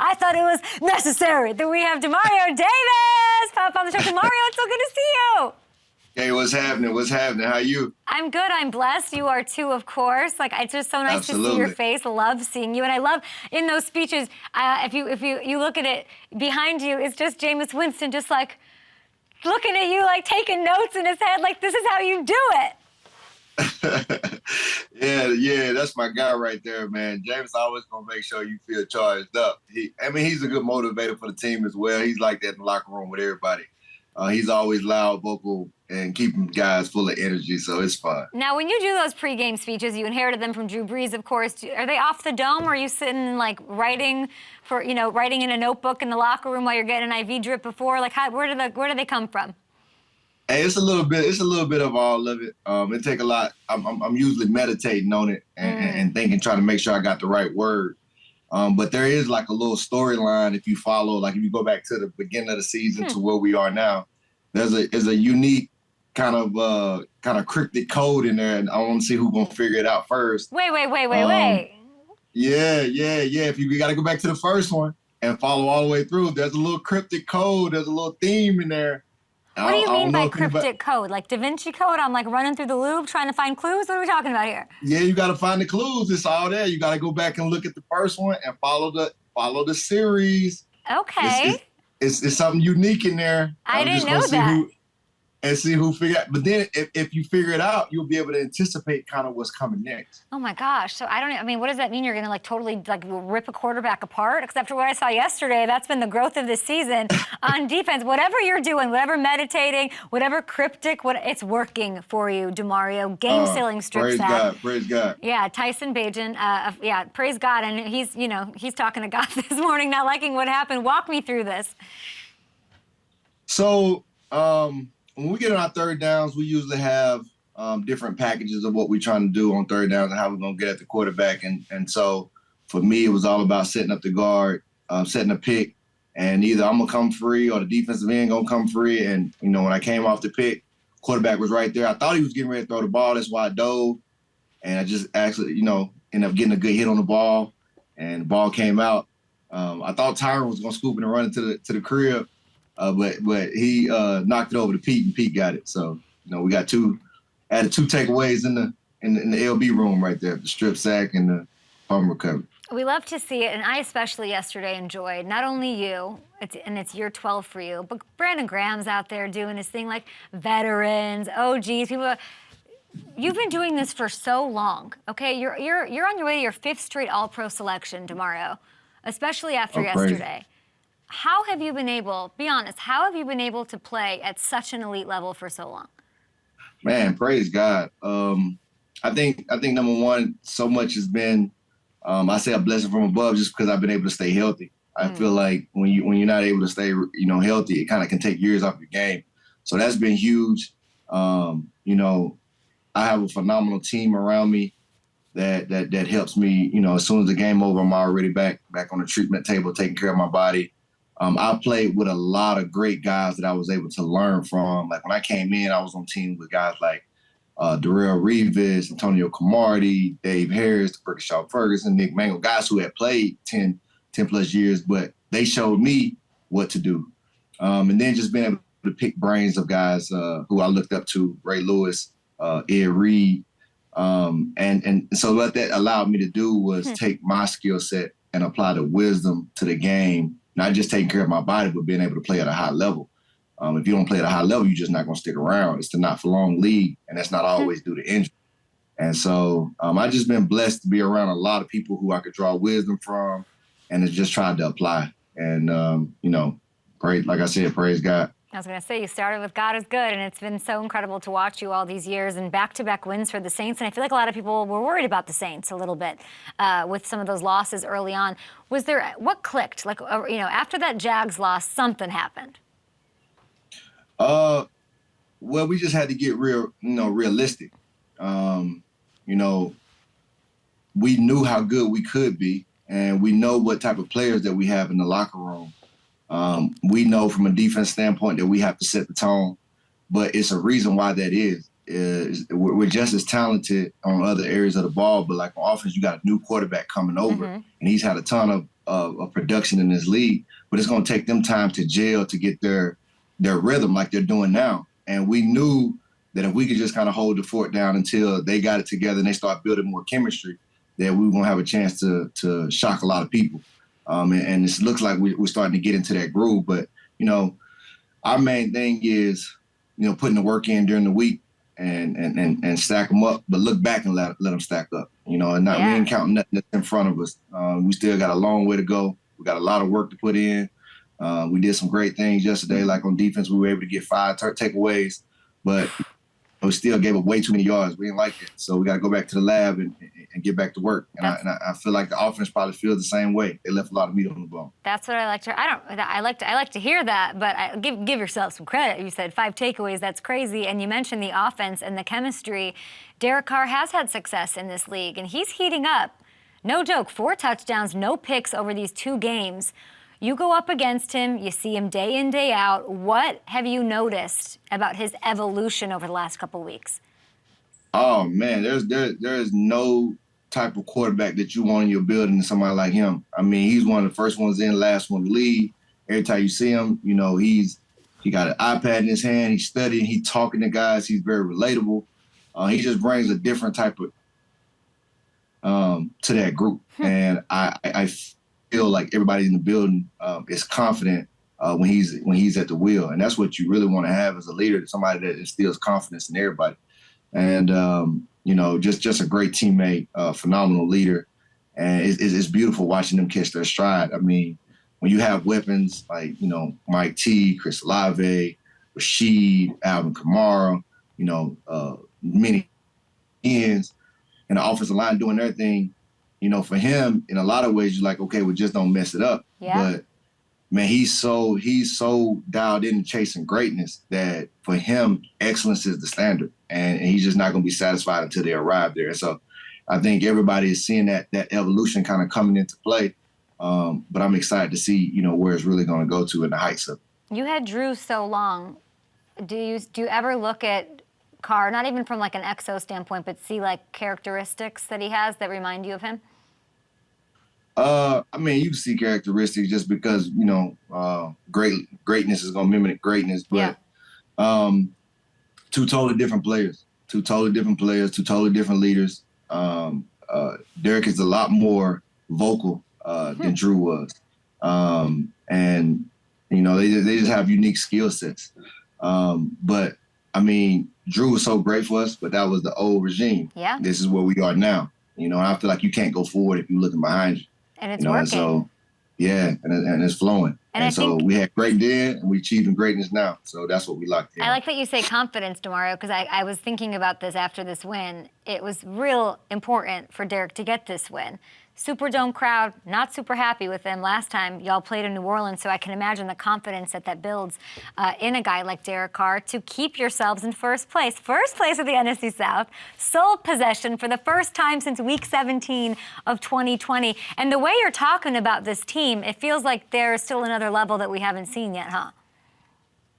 I thought it was necessary that we have Demario Davis pop on the show. Demario, it's so good to see you. Hey, what's happening? What's happening? How you? I'm good. I'm blessed. You are too, of course. Like, it's just so nice Absolutely. to see your face. Love seeing you, and I love in those speeches. If you look at it behind you, it's just Jameis Winston, just like looking at you, like taking notes in his head. Like, this is how you do it. Yeah, that's my guy right there, man. James always gonna make sure you feel charged up. He's a good motivator for the team as well. He's like that in the locker room with everybody. He's always loud, vocal, and keeping guys full of energy, so it's fun. Now, when you do those pregame speeches, you inherited them from Drew Brees, of course. Are they off the dome, or are you sitting, like, writing in a notebook in the locker room while you're getting an IV drip before? Like, where do they come from? Hey, it's a little bit of all of it. It take a lot. I'm usually meditating on it and thinking, trying to make sure I got the right word. But there is like a little storyline if you follow, like if you go back to the beginning of the season to where we are now. There's a unique kind of cryptic code in there, and I want to see who's gonna figure it out first. Wait. Yeah. If you got to go back to the first one and follow all the way through, there's a little cryptic code. There's a little theme in there. What do you mean by cryptic code? Like Da Vinci Code? I'm like running through the Louvre trying to find clues? What are we talking about here? Yeah, you got to find the clues. It's all there. You got to go back and look at the first one and follow the series. Okay. It's something unique in there. I didn't know that. And see who figure out. But then if you figure it out, you'll be able to anticipate kind of what's coming next. Oh my gosh. So what does that mean? You're going to like totally like rip a quarterback apart? Because after what I saw yesterday, that's been the growth of this season on defense. Whatever you're doing, whatever meditating, whatever cryptic, it's working for you, Demario. Game-sealing strip sack. Praise God. Yeah, Tyson Bagent. Praise God. And he's talking to God this morning, not liking what happened. Walk me through this. So, when we get on our third downs, we usually have different packages of what we're trying to do on third downs and how we're going to get at the quarterback. And so for me, it was all about setting up the guard, setting a pick, and either I'm going to come free or the defensive end going to come free. And, when I came off the pick, quarterback was right there. I thought he was getting ready to throw the ball. That's why I dove. And I just actually, ended up getting a good hit on the ball, and the ball came out. I thought Tyron was going to scoop it and run into the crib. But he knocked it over to Pete, and Pete got it. So we got added two takeaways in the LB room right there, the strip sack and the home recovery. We love to see it, and I especially yesterday enjoyed not only you, it's year 12 for you, but Brandon Graham's out there doing his thing, like veterans, OGs, people. You've been doing this for so long, okay? You're on your way to your 5th straight All-Pro selection, Demario, especially after yesterday. Crazy. How have you been able, be honest, how have you been able to play at such an elite level for so long? Man, praise God. I think number one, so much has been, I say a blessing from above just because I've been able to stay healthy. I feel like when you're not able to stay, healthy, it kind of can take years off your game. So that's been huge. I have a phenomenal team around me that helps me. As soon as the game over, I'm already back on the treatment table, taking care of my body. I played with a lot of great guys that I was able to learn from. Like when I came in, I was on teams with guys like Darrell Revis, Antonio Cromartie, Dave Harris, Berkershaw Ferguson, Nick Mangle, guys who had played 10 plus years, but they showed me what to do. And then just being able to pick brains of guys who I looked up to, Ray Lewis, Ed Reed. And so what that allowed me to do was take my skill set and apply the wisdom to the game. Not just taking care of my body, but being able to play at a high level. If you don't play at a high level, you're just not going to stick around. It's the not for long league, and that's not always due to injury. And so I've just been blessed to be around a lot of people who I could draw wisdom from and have just tried to apply. And, like I said, praise God. I was going to say, you started with God is good, and it's been so incredible to watch you all these years and back-to-back wins for the Saints. And I feel like a lot of people were worried about the Saints a little bit with some of those losses early on. What clicked? Like, after that Jags loss, something happened. Well, we just had to get realistic. We knew how good we could be, and we know what type of players that we have in the locker room. We know from a defense standpoint that we have to set the tone, but it's a reason why that is. We're just as talented on other areas of the ball, but like on offense, you got a new quarterback coming over, and he's had a ton of of production in this league, but it's going to take them time to gel to get their rhythm like they're doing now. And we knew that if we could just kind of hold the fort down until they got it together and they start building more chemistry, that we were going to have a chance to shock a lot of people. And it looks like we're starting to get into that groove. But, our main thing is, putting the work in during the week and stack them up, but look back and let them stack up, and not we ain't counting nothing that's in front of us. We still got a long way to go. We got a lot of work to put in. We did some great things yesterday, like on defense, we were able to get 5 takeaways, but we still gave up way too many yards. We didn't like it. So we got to go back to the lab and get back to work. And I feel like the offense probably feels the same way. They left a lot of meat on the bone. That's what I like to. I like to hear that, but give yourself some credit. You said 5 takeaways. That's crazy. And you mentioned the offense and the chemistry. Derek Carr has had success in this league, and he's heating up. No joke. 4 touchdowns, no picks over these 2 games. You go up against him, you see him day in, day out. What have you noticed about his evolution over the last couple of weeks? Oh, man, there is no type of quarterback that you want in your building than somebody like him. I mean, he's one of the first ones in, last one to leave. Every time you see him, he got an iPad in his hand, he's studying, he's talking to guys, he's very relatable. He just brings a different type of to that group. And I feel like everybody in the building is confident when he's at the wheel, and that's what you really want to have as a leader, somebody that instills confidence in everybody. And just a great teammate, phenomenal leader, and it's beautiful watching them catch their stride. I mean, when you have weapons like Mike T, Chris Olave, Rashid, Alvin Kamara, many ends, and the offensive line doing their thing. For him, in a lot of ways, you're like, okay, well, just don't mess it up. Yeah. But man, he's so dialed in chasing greatness that for him, excellence is the standard, and he's just not going to be satisfied until they arrive there. So I think everybody is seeing that evolution kind of coming into play. But I'm excited to see where it's really going to go to in the heights of it. You had Drew so long. Do you ever look at Carr, not even from like an exo standpoint, but see like characteristics that he has that remind you of him? I mean, you see characteristics just because, greatness is going to mimic greatness, but 2 totally different players, 2 totally different leaders. Derek is a lot more vocal than Drew was. And, they just have unique skill sets. But, I mean, Drew was so great for us, but that was the old regime. Yeah. This is where we are now. I feel like you can't go forward if you're looking behind you. And it's working. So, and it's flowing. And so we had great then, and we achieving greatness now. So that's what we locked in. I like that you say confidence, Demario, because I was thinking about this after this win. It was real important for Derek to get this win. Superdome crowd, not super happy with them last time y'all played in New Orleans, so I can imagine the confidence that builds in a guy like Derek Carr to keep yourselves in first place. First place of the NFC South, sole possession for the first time since Week 17 of 2020. And the way you're talking about this team, it feels like there's still another level that we haven't seen yet, huh?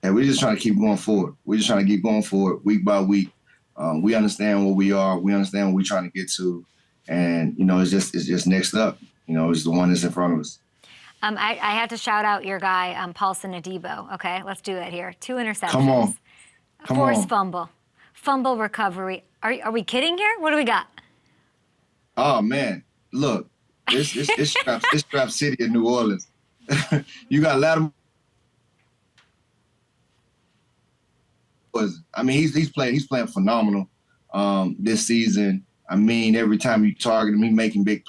And we're just trying to keep going forward. We're just trying to keep going forward week by week. We understand where we are. We understand what we're trying to get to. And, it's just next up. It's the one that's in front of us. I had to shout out your guy, Paulson Adebo. Okay, let's do it here. 2 interceptions. Come on. Forced fumble recovery. Are we kidding here? What do we got? Oh, man. Look, it's Strap City in New Orleans. You got Latimer. I mean, he's playing phenomenal this season. I mean, every time you target him, he's making big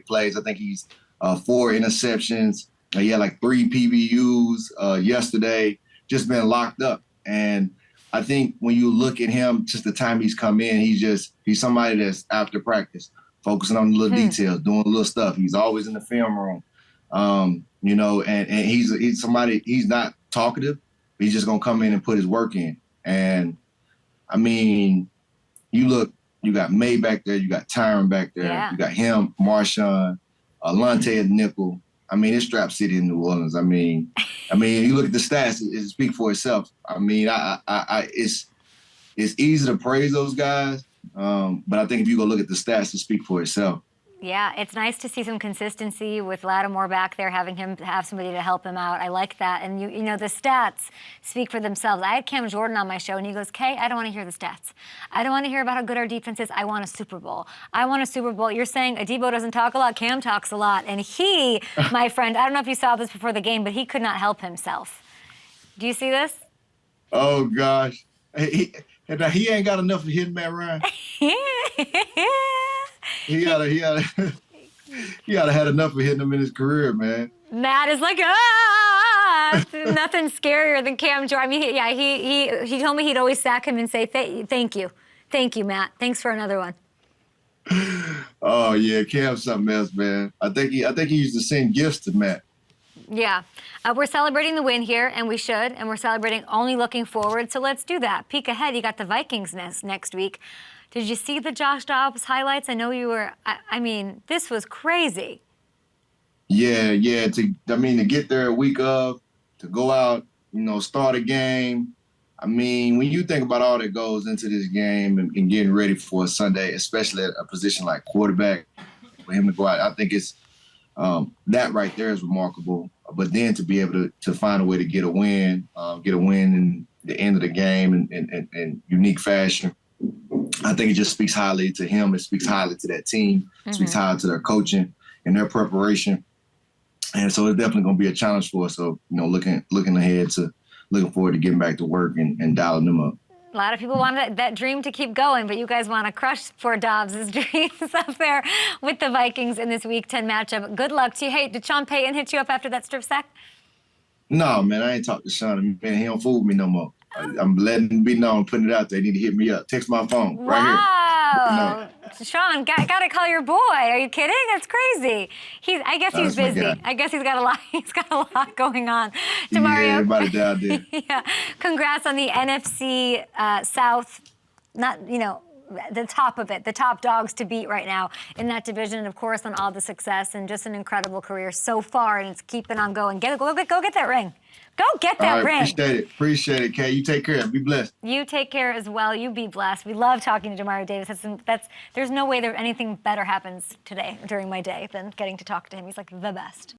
plays. I think he's 4 interceptions. He had like 3 PBUs yesterday, just been locked up. And I think when you look at him, just the time he's come in, he's somebody that's after practice, focusing on the little details, doing little stuff. He's always in the film room, and he's somebody, he's not talkative. He's just going to come in and put his work in. And, I mean, you got May back there. You got Tyron back there. Yeah. You got him, Marshawn, Alante at nickel. I mean, it's Strap City in New Orleans. I mean, you look at the stats; it speaks for itself. I mean, it's easy to praise those guys, but I think if you go look at the stats, it speaks for itself. Yeah, it's nice to see some consistency with Lattimore back there, having him have somebody to help him out. I like that. And you know, the stats speak for themselves. I had Cam Jordan on my show, and he goes, Kay, I don't want to hear the stats. I don't want to hear about how good our defense is. I want a Super Bowl. I want a Super Bowl. You're saying Adebo doesn't talk a lot. Cam talks a lot. And he, my friend, I don't know if you saw this before the game, but he could not help himself. Do you see this? Oh, gosh. He ain't got enough of hitting Matt Ryan. He gotta had enough of hitting him in his career, man. Matt is like, nothing scarier than Cam Jordan. I mean, he told me he'd always sack him and say, thank you, Matt. Thanks for another one. Oh yeah, Cam's something else, man. I think he used to send gifts to Matt. Yeah, we're celebrating the win here, and we should, and we're celebrating only looking forward. So let's do that. Peek ahead. You got the Vikings next week. Did you see the Josh Dobbs highlights? I know you were. I mean, this was crazy. Yeah. To get there a week of, to go out, start a game. I mean, when you think about all that goes into this game and getting ready for a Sunday, especially at a position like quarterback, for him to go out, I think it's that right there is remarkable. But then to be able to find a way to get a win in the end of the game in unique fashion. I think it just speaks highly to him. It speaks highly to that team. It speaks highly to their coaching and their preparation. And so it's definitely going to be a challenge for us. So, looking ahead to looking forward to getting back to work and dialing them up. A lot of people want that dream to keep going, but you guys want to crush poor Dobbs' dreams up there with the Vikings in this Week 10 matchup. Good luck to you. Hey, did Sean Payton hit you up after that strip sack? No, man, I ain't talked to Sean. Man, he don't fool with me no more. I'm letting him be known, putting it out there. They need to hit me up. Text my phone right here. Wow. Sean, gotta call your boy. Are you kidding? That's crazy. I guess he's busy. I guess he's got a lot. He's got a lot going on. Demario, yeah, everybody down there. Yeah. Congrats on the NFC South. The top of it, the top dogs to beat right now in that division, and of course on all the success and just an incredible career so far, and it's keeping on going. Go get that ring. Go get that ring. Appreciate it, Kay. You take care. Be blessed. You take care as well. You be blessed. We love talking to Demario Davis. There's no way anything better happens today during my day than getting to talk to him. He's like the best.